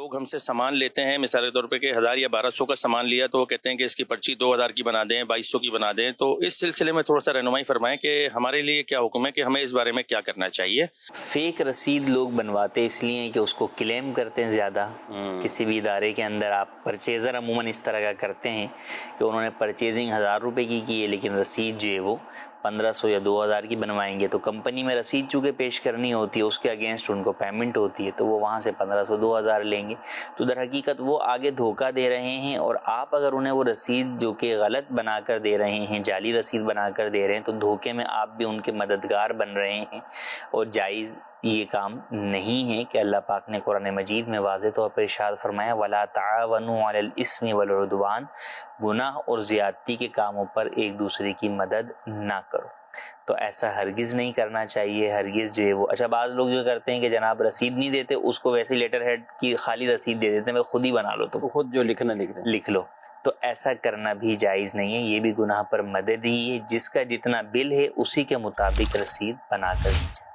لوگ ہم سے سامان لیتے ہیں، مثال کے طور پہ کہ 1000 یا 1200 کا سامان لیا تو وہ کہتے ہیں کہ اس کی پرچی 2000 کی بنا دیں، 2200 کی بنا دیں، تو اس سلسلے میں تھوڑا سا رہنمائی فرمائیں کہ ہمارے لیے کیا حکم ہے کہ ہمیں اس بارے میں کیا کرنا چاہیے؟ فیک رسید لوگ بنواتے اس لیے کہ اس کو کلیم کرتے ہیں زیادہ. کسی بھی ادارے کے اندر آپ پرچیزر عموماً اس طرح کا کرتے ہیں کہ انہوں نے پرچیزنگ 1000 روپے کی ہے لیکن رسید جو ہے وہ 1500 یا 2000 کی بنوائیں گے، تو کمپنی میں رسید چونکہ پیش کرنی ہوتی ہے اس کے اگینسٹ ان کو پیمنٹ ہوتی ہے، تو وہ وہاں سے 1500 2000 لیں گے. تو در حقیقت وہ آگے دھوکہ دے رہے ہیں، اور آپ اگر انہیں وہ رسید جو کہ غلط بنا کر دے رہے ہیں، جعلی رسید بنا کر دے رہے ہیں، تو دھوکے میں آپ بھی ان کے مددگار بن رہے ہیں، اور جائز یہ کام نہیں ہے. کہ اللہ پاک نے قرآن مجید میں واضح طور پر ارشاد فرمایا وَلَا تَعَاوَنُوا عَلَى الْإِثْمِ وَالْعُدْوَانِ، گناہ اور زیادتی کے کاموں پر ایک دوسرے کی مدد نہ کرو. تو ایسا ہرگز نہیں کرنا چاہیے، ہرگز جو ہے وہ. اچھا بعض لوگ یہ کرتے ہیں کہ جناب رسید نہیں دیتے، اس کو ویسے لیٹر ہیڈ کی خالی رسید دے دیتے ہیں، میں خود ہی بنا لو، تو خود جو لکھنا لکھ لو. تو ایسا کرنا بھی جائز نہیں ہے، یہ بھی گناہ پر مدد ہی ہے. جس کا جتنا بل ہے اسی کے مطابق رسید بنا کر دی جائے.